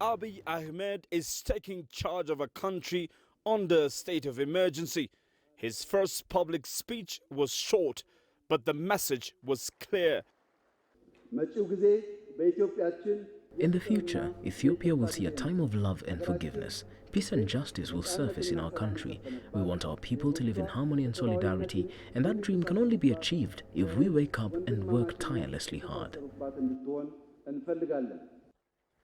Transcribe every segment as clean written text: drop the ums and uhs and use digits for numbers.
Abiy Ahmed is taking charge of a country under a state of emergency. His first public speech was short, but the message was clear. In the future, Ethiopia will see a time of love and forgiveness. Peace and justice will surface in our country. We want our people to live in harmony and solidarity, and that dream can only be achieved if we wake up and work tirelessly hard.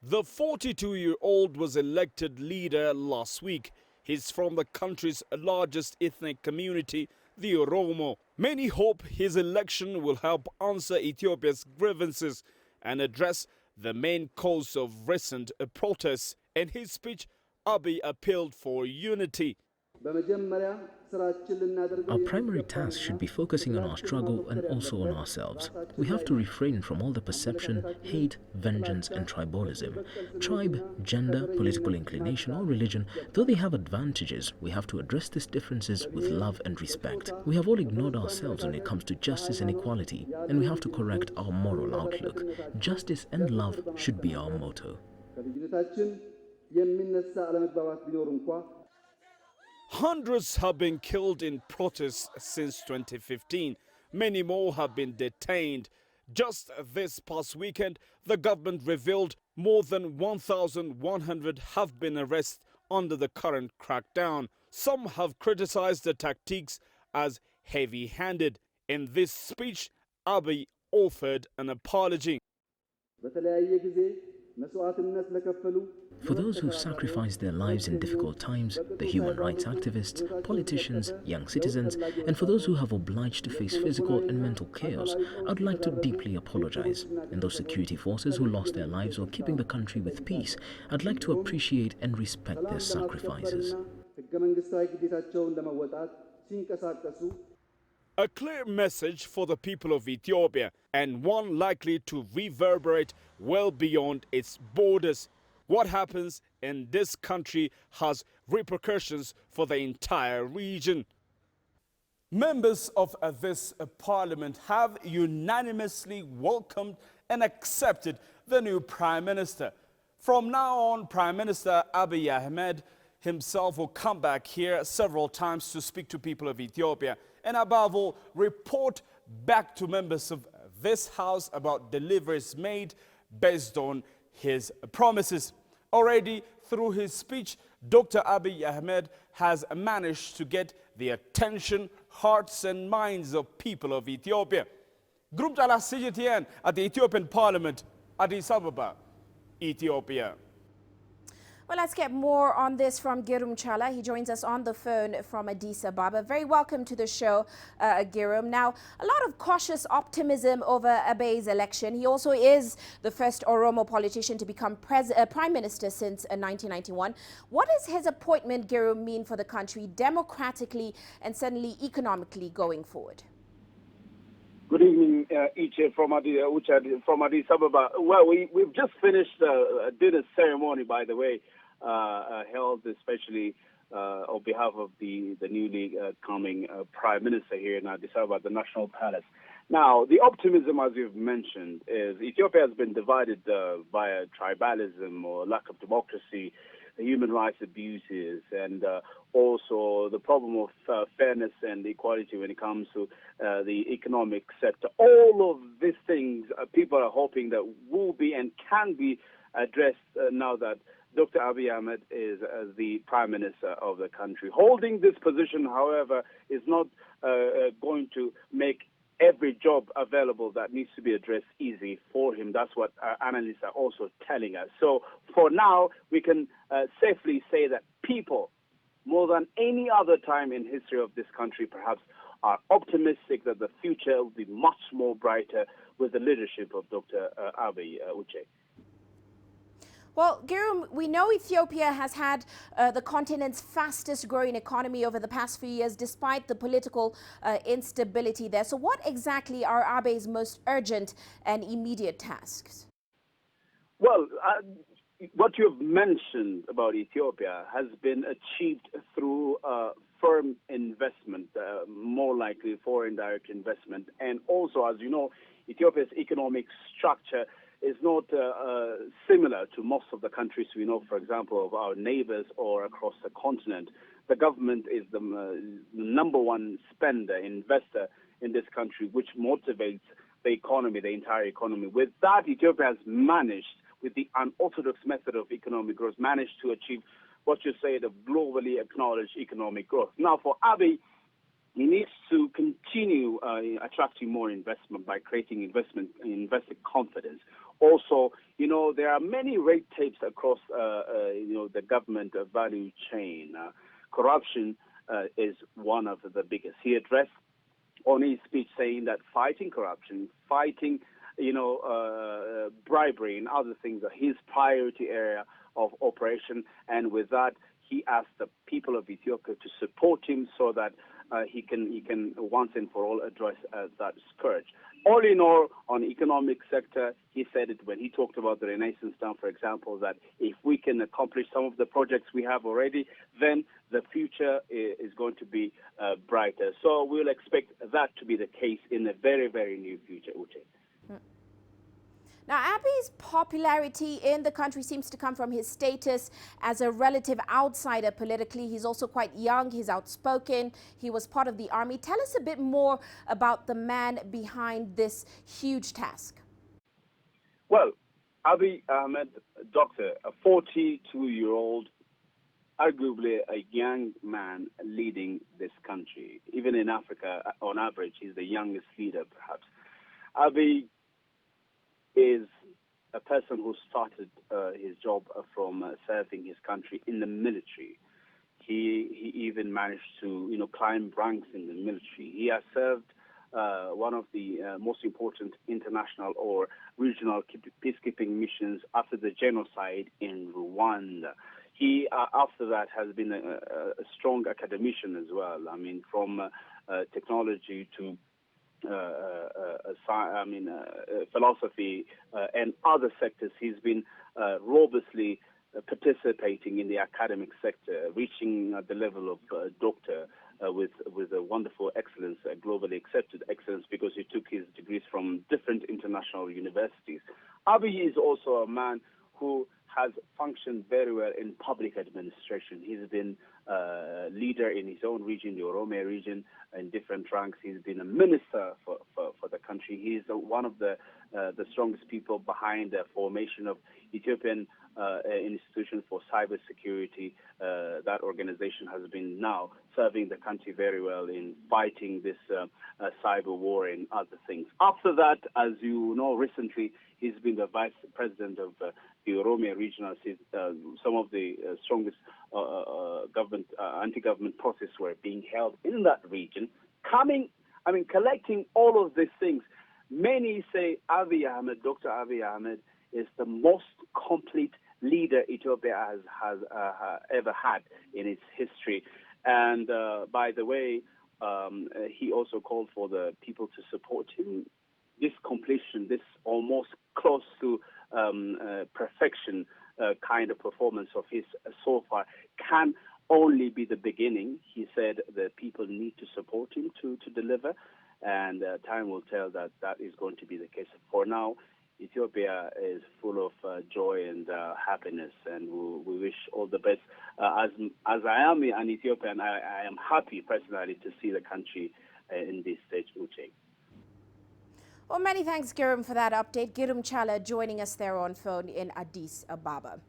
The 42-year-old was elected leader last week. He's from the country's largest ethnic community, the Oromo. Many hope his election will help answer Ethiopia's grievances and address the main cause of recent protests. In his speech, Abiy appealed for unity. Our primary task should be focusing on our struggle and also on ourselves. We have to refrain from all the perception, hate, vengeance and tribalism. Tribe, gender, political inclination or religion, though they have advantages, we have to address these differences with love and respect. We have all ignored ourselves when it comes to justice and equality, and we have to correct our moral outlook. Justice and love should be our motto. Hundreds have been killed in protests since 2015. Many more have been detained. Just this past weekend, the government revealed more than 1,100 have been arrested under the current crackdown. Some have criticized the tactics as heavy-handed. In this speech, Abiy offered an apology. For those who've sacrificed their lives in difficult times, the human rights activists, politicians, young citizens, and for those who have obliged to face physical and mental chaos, I'd like to deeply apologize. And those security forces who lost their lives while keeping the country with peace, I'd like to appreciate and respect their sacrifices. A clear message for the people of Ethiopia, and one likely to reverberate well beyond its borders. What happens in this country has repercussions for the entire region. Members of this parliament have unanimously welcomed and accepted the new Prime Minister. From now on, Prime Minister Abiy Ahmed himself will come back here several times to speak to people of Ethiopia and above all, report back to members of this House about deliveries made based on his promises. Already through his speech, Dr. Abiy Ahmed has managed to get the attention, hearts and minds of people of Ethiopia. Girum, Chala, CGTN at the Ethiopian Parliament, Addis Ababa, Ethiopia. Well, let's get more on this from Girum Chala. He joins us on the phone from Addis Ababa. Very welcome to the show, Girum. Now, a lot of cautious optimism over Abiy's election. He also is the first Oromo politician to become Prime Minister since 1991. What does his appointment, Girum, mean for the country democratically and certainly economically going forward? Good evening, Iche from Addis Ababa. Well, we've just finished a dinner ceremony, by the way, held especially on behalf of the newly coming Prime Minister here in Addis Ababa at the National Palace. Now, the optimism, as you've mentioned, is Ethiopia has been divided via tribalism or lack of democracy, human rights abuses, and also the problem of fairness and equality when it comes to the economic sector. All of these things people are hoping that will be and can be addressed now that Dr. Abiy Ahmed is the Prime Minister of the country. Holding this position, however, is not going to make every job available that needs to be addressed easy for him. That's what analysts are also telling us. So for now, we can safely say that people, more than any other time in history of this country, perhaps, are optimistic that the future will be much more brighter with the leadership of Dr. Abiy Uche. Well, Girum, we know Ethiopia has had the continent's fastest growing economy over the past few years, despite the political instability there. So what exactly are Abiy's most urgent and immediate tasks? Well, what you've mentioned about Ethiopia has been achieved through firm investment, more likely foreign direct investment. And also, as you know, Ethiopia's economic structure similar to most of the countries we know, for example, of our neighbors or across the continent. The government is the number one spender, investor in this country, which motivates the economy, the entire economy. With that, Ethiopia has managed, with the unorthodox method of economic growth, managed to achieve what you say, the globally acknowledged economic growth. Now, for Abiy, he needs to continue attracting more investment by creating investor confidence. Also, there are many red tapes across, the government value chain. Corruption is one of the biggest. He addressed on his speech saying that fighting corruption, fighting, bribery and other things are his priority area of operation. And with that, he asked the people of Ethiopia to support him so that he can once and for all address that scourge. All in all, on economic sector, he said it when he talked about the Renaissance Dam, for example, that if we can accomplish some of the projects we have already, then the future is going to be brighter. So we'll expect that to be the case in the very, very near future, Uche. Now, Abiy's popularity in the country seems to come from his status as a relative outsider politically. He's also quite young. He's outspoken. He was part of the army. Tell us a bit more about the man behind this huge task. Well, Abiy Ahmed, doctor, a 42-year-old, arguably a young man leading this country. Even in Africa, on average, he's the youngest leader, perhaps. Abiy is a person who started his job from serving his country in the military. He even managed to, climb ranks in the military. He has served one of the most important international or regional peacekeeping missions after the genocide in Rwanda. He, after that, has been a strong academician as well. I mean, from technology to philosophy and other sectors. He's been robustly participating in the academic sector, reaching the level of doctor with a wonderful excellence, globally accepted excellence, because he took his degrees from different international universities. Abiy is also a man who has functioned very well in public administration. He's been leader in his own region, the Oromia region, in different ranks. He's been a minister for the country. He's one of the strongest people behind the formation of Ethiopian Institution for Cybersecurity. That organization has been now serving the country very well in fighting this cyber war and other things. After that, as you know, recently he's been the vice president of the Oromia regional. Some of the strongest anti-government protests were being held in that region. Collecting all of these things, many say Abiy Ahmed, Dr. Abiy Ahmed, is the most complete leader Ethiopia has ever had in its history. And by the way, he also called for the people to support him. This completion, this almost close to perfection kind of performance of his so far can only be the beginning. He said that people need to support him to deliver, and time will tell that is going to be the case. For now, Ethiopia is full of joy and happiness, and we wish all the best. As I am an Ethiopian, I am happy personally to see the country in this stage, Uche. Well, many thanks, Girum, for that update. Girum Chala joining us there on phone in Addis Ababa.